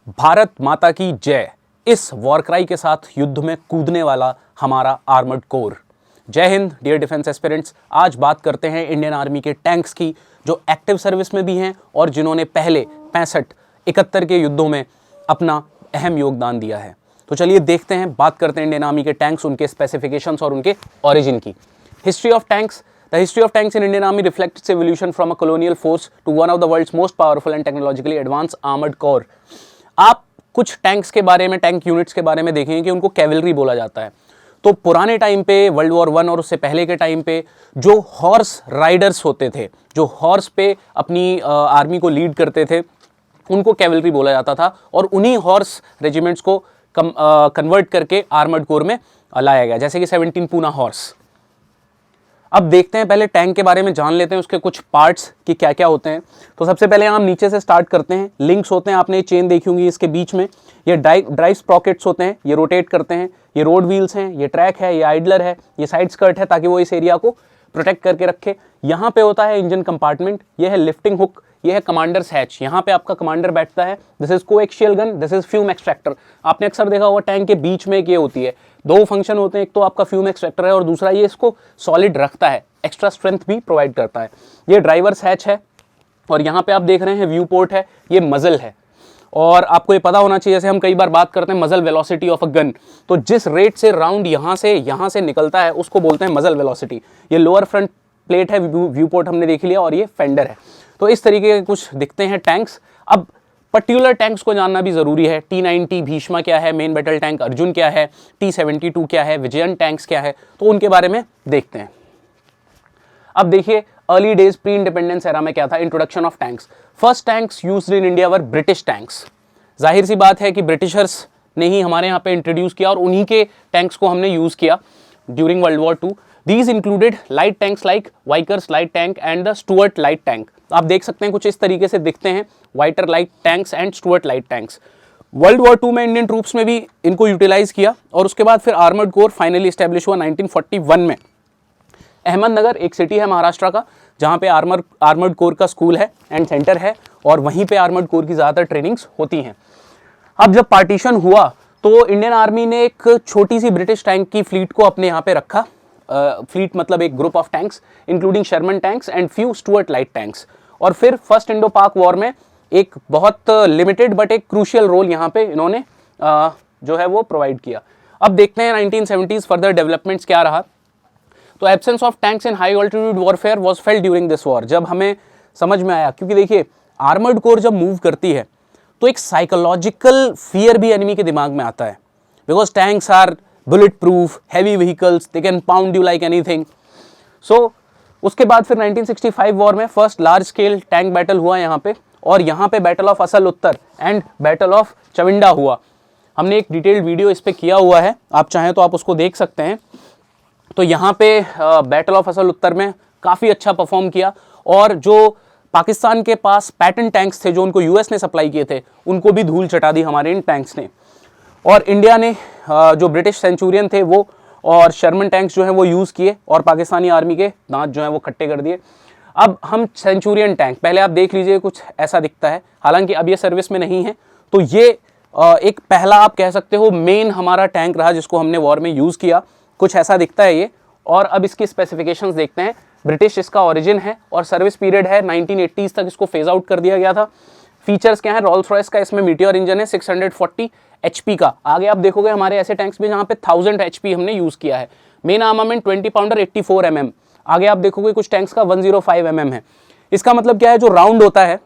भारत माता की जय। इस वॉर क्राई के साथ युद्ध में कूदने वाला हमारा आर्मर्ड कोर। जय हिंद डियर डिफेंस एस्पिरेंट्स। आज बात करते हैं इंडियन आर्मी के टैंक्स की जो एक्टिव सर्विस में भी हैं और जिन्होंने पहले 65-71 के युद्धों में अपना अहम योगदान दिया है। तो चलिए देखते हैं, बात करते हैं इंडियन आर्मी के टैंक्स, उनके स्पेसिफिकेशंस और उनके ओरिजिन की। History of tanks. The history of tanks in Indian Army reflects its evolution from a colonial force to one of the world's most powerful and technologically advanced armored corps. आप कुछ tanks के बारे में, tank units के बारे में देखेंगे कि उनको कैवलरी बोला जाता है। तो पुराने टाइम पे, वर्ल्ड वॉर 1 और उससे पहले के टाइम पे जो हॉर्स राइडर्स होते थे, जो हॉर्स पे अपनी आर्मी को लीड करते थे, उनको कैवलरी बोला जाता था और उन्हीं हॉर्स रेजिमेंट्स को कन्वर्ट करके आर्मर्ड कोर में लाया गया, जैसे कि 17 पूना हॉर्स। अब देखते हैं, पहले टैंक के बारे में जान लेते हैं, उसके कुछ पार्ट्स कि क्या क्या होते हैं। तो सबसे पहले हम नीचे से स्टार्ट करते हैं। लिंक्स होते हैं, आपने ये चेन देखी होंगी इसके बीच में, ये ड्राइव स्प्रॉकेट्स होते हैं, ये रोटेट करते हैं, ये रोड व्हील्स हैं, ये ट्रैक है, ये आइडलर है, ये साइड स्कर्ट है ताकि वो इस एरिया को प्रोटेक्ट करके रखे। यहाँ पे होता है इंजन कंपार्टमेंट, ये है लिफ्टिंग हुक, ये है कमांडर्स हैच, यहाँ पे आपका कमांडर बैठता है। This is coaxial gun, this is fume extractor. आपने अक्सर देखा होगा टैंक के बीच में एक ये होती है, दो फंक्शन होते हैं, एक तो आपका फ्यूम एक्सट्रैक्टर है और दूसरा ये इसको सॉलिड रखता है, एक्स्ट्रा स्ट्रेंथ भी प्रोवाइड करता है। ये ड्राइवर्स हैच है और यहाँ पे आप देख रहे हैं व्यू पोर्ट है, ये मजल है। और आपको ये पता होना चाहिए, जैसे हम कई बार बात करते हैं मजल वेलोसिटी ऑफ अ गन, तो जिस रेट से राउंड यहाँ से निकलता है उसको बोलते हैं मजल वेलोसिटी। ये लोअर फ्रंट प्लेट है, व्यू पोर्ट हमने देख लिया, और ये फेंडर है। तो इस तरीके के कुछ दिखते हैं टैंक्स। अब पर्टिकुलर टैंक्स को जानना भी जरूरी है। T-90 भीष्मा क्या है, मेन बैटल टैंक अर्जुन क्या है, T-72 क्या है, विजयन टैंक्स क्या है, तो उनके बारे में देखते हैं। अब देखिए early days pre independence era में क्या था। Introduction of tanks. First tanks used in India were British tanks. जाहिर सी बात है कि ब्रिटिशर्स ने ही हमारे यहाँ पे इंट्रोड्यूस किया और उन्हीं के टैंक्स को हमने यूज किया during world war 2। These included light tanks like Vickers light tank and the Stuart light tank। आप देख सकते हैं कुछ इस तरीके से दिखते हैं, Vickers light tanks and Stuart light tanks। World war 2 में इंडियन ट्रूप्स में भी इनको यूटिलाइज किया और उसके बाद फिर आर्मर्ड कोर फाइनली स्टैब्लिश हुआ 1941 में। अहमदनगर एक सिटी है महाराष्ट्र का, जहाँ पे आर्मर्ड कोर का स्कूल है एंड सेंटर है और वहीं पे आर्मर्ड कोर की ज़्यादातर ट्रेनिंग्स होती हैं। अब जब पार्टीशन हुआ तो इंडियन आर्मी ने एक छोटी सी ब्रिटिश टैंक की फ्लीट को अपने यहाँ पे रखा। फ्लीट मतलब एक group of tanks including Sherman tanks and few Stuart light tanks. और फिर फर्स्ट इंडो पाक वॉर में एक बहुत लिमिटेड बट एक क्रूशियल रोल यहाँ पे इन्होंने जो है वो प्रोवाइड किया। अब देखते हैं 1970s फर्दर डेवलपमेंट्स क्या रहा। तो absence of tanks in high altitude warfare was felt during this war. जब हमें समझ में आया, क्योंकि देखिए आर्मर्ड कोर जब मूव करती है तो एक साइकोलॉजिकल फियर भी एनिमी के दिमाग में आता है, because tanks are bullet proof, heavy vehicles, they can pound you like anything. So उसके बाद फिर 1965 वॉर में first large scale tank battle हुआ यहाँ पे, और यहाँ पे battle of Asal Uttar and battle of Chawinda हुआ। हमने एक डिटेल्ड वीडियो इस पे किया हुआ है, आप चाहें तो आप उसको देख सकते हैं। तो यहाँ पे बैटल ऑफ असल उत्तर में काफ़ी अच्छा परफॉर्म किया और जो पाकिस्तान के पास पैटर्न टैंक्स थे जो उनको यूएस ने सप्लाई किए थे, उनको भी धूल चटा दी हमारे इन टैंक्स ने। और इंडिया ने जो ब्रिटिश सेंचुरियन थे वो और शर्मन टैंक्स जो हैं वो यूज़ किए और पाकिस्तानी आर्मी के दांत जो हैं वो खट्टे कर दिए। अब हम सेंचुरियन टैंक, पहले आप देख लीजिए, कुछ ऐसा दिखता है, हालांकि अब ये सर्विस में नहीं है। तो ये एक पहला आप कह सकते हो मेन हमारा टैंक रहा जिसको हमने वॉर में यूज़ किया। कुछ ऐसा दिखता है ये। और अब इसकी स्पेसिफिकेशंस देखते हैं। ब्रिटिश इसका ओरिजिन है और सर्विस पीरियड है 1980s तक, इसको फेज आउट कर दिया गया था। फीचर्स क्या है, रोल्स रॉयस का इसमें मीटियोर इंजन है 640 HP का। आगे आप देखोगे हमारे ऐसे टैंक्स भी जहाँ पे 1000 HP हमने यूज़ किया है। Main armament 20 pounder 84 mm। आगे आप देखोगे कुछ टैंक्स का 105 mm है। इसका मतलब क्या है, जो राउंड होता है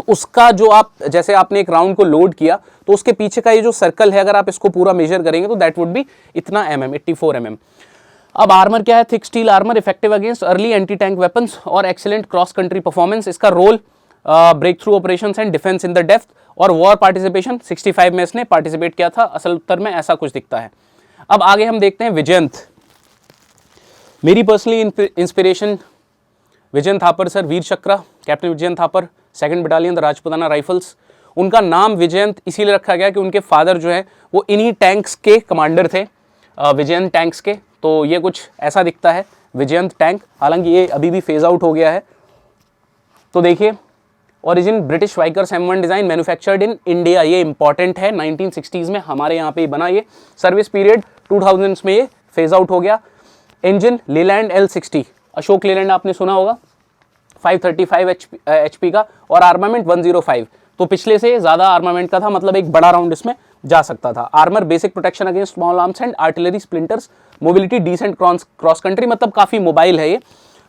उसका जो आप, जैसे आपने एक राउंड को लोड किया तो उसके पीछे का ये जो सर्कल है, अगर आप इसको पूरा मेजर करेंगे तो दैट वुड बी इतना mm, 84 mm। अब आर्मर क्या है, thick steel armour, effective against early anti tank weapons और एक्सीलेंट क्रॉस कंट्री परफॉर्मेंस। इसका role break through operations and defence in the depth और वॉर पार्टिसिपेशन 65 में इसने पार्टिसिपेट किया था। असल उत्तर में ऐसा कुछ दिखता है। अब आगे हम देखते हैं विजयंत। मेरी personally inspiration Vijayant Thapar sir, Vir Chakra, captain Vijayant Thapar, 2nd battalion the Rajputana rifles. उनका नाम विजयंत इसीलिए रखा गया कि उनके फादर जो है वो इन्हीं टैंक्स के कमांडर थे, विजयंत टैंक्स के। तो ये कुछ ऐसा दिखता है विजयंत टैंक, हालांकि ये अभी भी फेज आउट हो गया है। तो देखिए origin British bikers M1 design, manufactured in India, ये इंपॉर्टेंट है, 1960s में हमारे यहाँ पे ही बना ये। सर्विस पीरियड 2000s में ये फेज आउट हो गया। इंजन लेलैंड L60, अशोक लेलैंड आपने सुना होगा, 535 HP का, और आर्मामेंट 105, तो पिछले से ज़्यादा आर्मामेंट का था, मतलब एक बड़ा राउंड इसमें जा सकता था। Armour basic protection against small arms and artillery splinters, mobility decent cross country, मतलब काफ़ी मोबाइल है ये,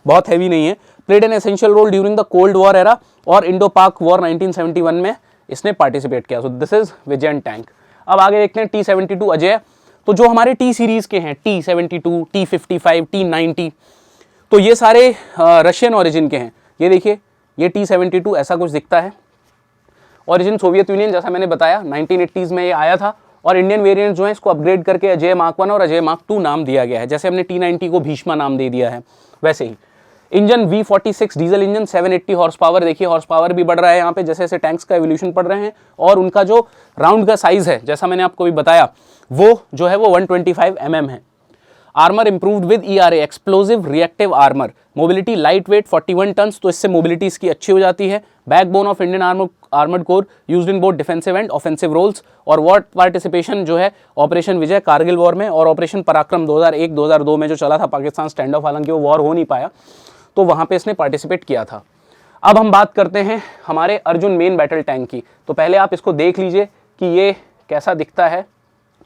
बहुत हैवी नहीं है। Played an essential role during the cold war era और इंडो पाक वॉर 1971 में इसने पार्टिसिपेट किया। So this is Vijayan tank. अब आगे देखते हैं T-72 अजय। तो जो हमारे टी सीरीज़ के हैं, T-72, T-55, T-90, तो ये सारे रशियन ओरिजिन के हैं। ये देखिए, ये T-72 ऐसा कुछ दिखता है, ओरिजिन सोवियत यूनियन, जैसा मैंने बताया 1980s में ये आया था, और इंडियन वेरिएंट जो है इसको अपग्रेड करके अजय मार्क 1 और अजय मार्क 2 नाम दिया गया है। जैसे हमने T-90 को भीष्मा नाम दे दिया है, वैसे ही। Engine V46 diesel engine, 780 horse power. देखिए हॉर्स पावर भी बढ़ रहा है यहाँ पे जैसे जैसे टैंक्स का एवोल्यूशन पढ़ रहे हैं, और उनका जो राउंड का साइज है, जैसा मैंने आपको भी बताया, वो जो है वो 125 mm है। Armour improved with ERA, explosive reactive armour. Mobility light weight 41 tons, तो इससे मोबिलिटी इसकी अच्छी हो जाती है। Backbone of Indian armoured corps, used in both defensive and offensive roles. और वॉर पार्टिसिपेशन जो है ऑपरेशन विजय कारगिल वॉर में, और ऑपरेशन पराक्रम 2001-2002 में जो चला था पाकिस्तान स्टैंड ऑफ, हालांकि वो वॉर हो नहीं पाया, तो वहाँ पे इसने पार्टिसिपेट किया था। अब हम बात करते हैं हमारे अर्जुन मेन बैटल टैंक की। तो पहले आप इसको देख लीजिए कि ये कैसा दिखता है।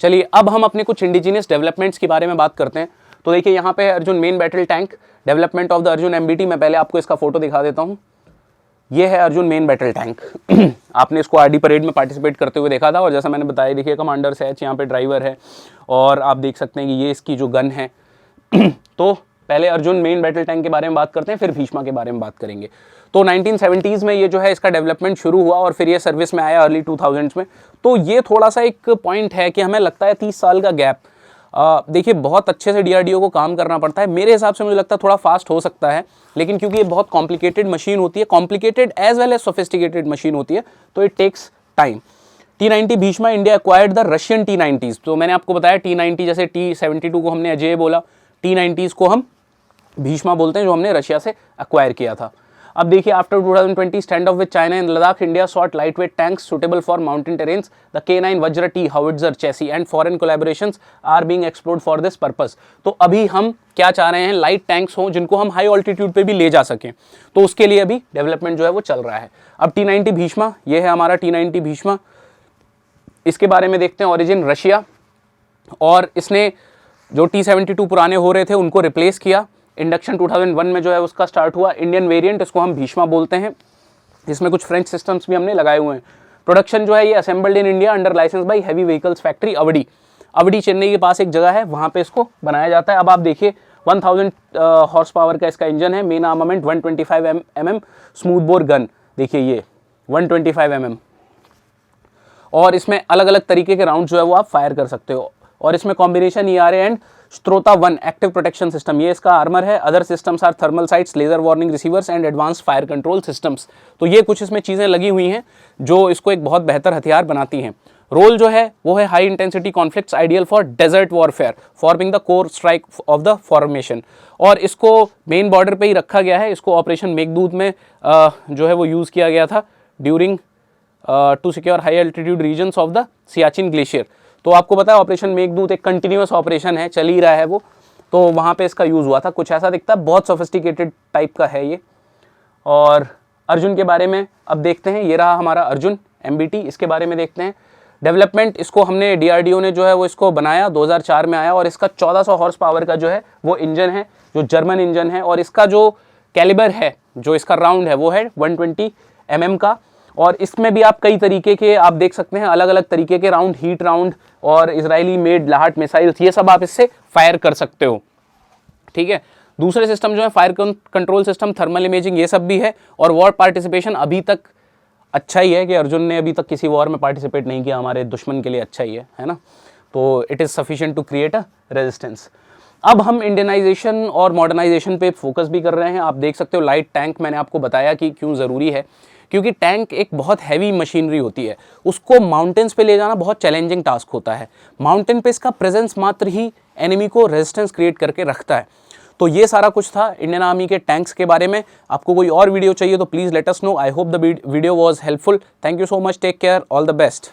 चलिए अब हम अपने कुछ इंडिजिनियस डेवलपमेंट्स के बारे में बात करते हैं। तो देखिए यहाँ पे Arjun main battle tank, development of the Arjun MBT। मैं पहले आपको इसका फोटो दिखा देता हूँ। ये है अर्जुन मेन बैटल टैंक। आपने इसको RD परेड में पार्टिसिपेट करते हुए देखा था, और जैसा मैंने बताया, देखिए कमांडर SH, यहाँ पे ड्राइवर है, और आप देख सकते हैं कि ये इसकी जो गन है। तो पहले अर्जुन मेन बैटल टैंक के बारे में बात करते हैं, फिर भीष्मा के बारे में बात करेंगे। तो 1970s में ये जो है इसका डेवलपमेंट शुरू हुआ, और फिर ये सर्विस में आया अर्ली 2000s में। तो ये थोड़ा सा एक पॉइंट है कि हमें लगता है 30 साल का गैप। देखिए बहुत अच्छे से DRDO को काम करना पड़ता है। मेरे हिसाब से मुझे लगता है थोड़ा फास्ट हो सकता है, लेकिन क्योंकि ये बहुत कॉम्प्लिकेटेड मशीन होती है, complicated as well as sophisticated machine होती है, तो it takes time. T-90 Bhishma, India acquired the Russian T-90s। तो मैंने आपको बताया T-90 जैसे T-72 को हमने अजय बोला, T-90s को हम भीष्मा बोलते हैं, जो हमने रशिया से एक्वायर किया था। अब देखिए after 2020 stand off with China in Ladakh, India sought light weight tanks suitable for mountain terrains. The K9 Vajra T howitzer chassis and foreign collaborations are being explored for this purpose. तो अभी हम क्या चाह रहे हैं, लाइट टैंक्स हों जिनको हम हाई ऑल्टीट्यूड पे भी ले जा सकें, तो उसके लिए अभी डेवलपमेंट जो है वो चल रहा है। अब T-90 भीष्मा, ये है हमारा T-90 भीष्मा। इसके बारे में देखते हैं, ओरिजिन रशिया, और इसने जो T-72 पुराने हो रहे थे उनको रिप्लेस किया। इंडक्शन 2001 में जो है उसका स्टार्ट हुआ। इंडियन वेरिएंट, इसको हम भीष्मा बोलते हैं। इसमें कुछ फ्रेंच सिस्टम्स भी हमने लगाए हुए हैं। प्रोडक्शन जो है ये assembled in India under licence by heavy vehicles factory Avadi Chennai के पास एक जगह है, वहाँ पे इसको बनाया जाता है। अब आप देखिए 1000 हॉर्स पावर का इसका इंजन है। Main armament 125 mm smooth bore gun, देखिए ये 125 mm, और इसमें अलग अलग तरीके के राउंड जो है वो आप फायर कर सकते हो। और इसमें कॉम्बिनेशन ERA एंड स्त्रोता 1 एक्टिव प्रोटेक्शन सिस्टम, ये इसका आर्मर है। Other systems are thermal sights, laser warning receivers and advance fire control systems. तो ये कुछ इसमें चीज़ें लगी हुई हैं जो इसको एक बहुत बेहतर हथियार बनाती हैं। रोल जो है वो है high intensity conflicts ideal for desert warfare, forming the core strike of the formation. और इसको मेन बॉर्डर पे ही रखा गया है। इसको ऑपरेशन मेघदूत में जो है वो यूज़ किया गया था during to secure high altitude regions of the Siachen glacier. तो आपको पता है ऑपरेशन मेघदूत एक कंटिन्यूअस ऑपरेशन है, चल ही रहा है वो, तो वहाँ पे इसका यूज़ हुआ था। कुछ ऐसा दिखता है, बहुत सोफिस्टिकेटेड टाइप का है ये। और अर्जुन के बारे में अब देखते हैं, ये रहा हमारा अर्जुन MBT, इसके बारे में देखते हैं। डेवलपमेंट, इसको हमने DRDO ने जो है वो इसको बनाया, 2004 में आया, और इसका 1400 हॉर्स पावर का जो है वो इंजन है, जो जर्मन इंजन है। और इसका जो कैलिबर है, जो इसका राउंड है, वो है 120 mm का। और इसमें भी आप कई तरीके के आप देख सकते हैं, अलग अलग तरीके के राउंड, हीट राउंड और इजरायली मेड लाहट मिसाइल्स, ये सब आप इससे फायर कर सकते हो, ठीक है। दूसरे सिस्टम जो है fire control system, thermal imaging, ये सब भी है। और वॉर पार्टिसिपेशन अभी तक अच्छा ही है कि अर्जुन ने अभी तक किसी वॉर में पार्टिसिपेट नहीं किया, हमारे दुश्मन के लिए अच्छा ही है ना। तो it is sufficient to create a resistance. अब हम इंडियनाइजेशन और मॉडर्नाइजेशन पे फोकस भी कर रहे हैं। आप देख सकते हो लाइट टैंक, मैंने आपको बताया कि क्यों ज़रूरी है, क्योंकि टैंक एक बहुत हैवी मशीनरी होती है, उसको माउंटेन्स पे ले जाना बहुत चैलेंजिंग टास्क होता है। माउंटेन पे इसका प्रेजेंस मात्र ही एनिमी को रेजिस्टेंस क्रिएट करके रखता है। तो ये सारा कुछ था इंडियन आर्मी के टैंक्स के बारे में। आपको कोई और वीडियो चाहिए तो please let us know. I hope the video was helpful. Thank you so much, take care, all the best.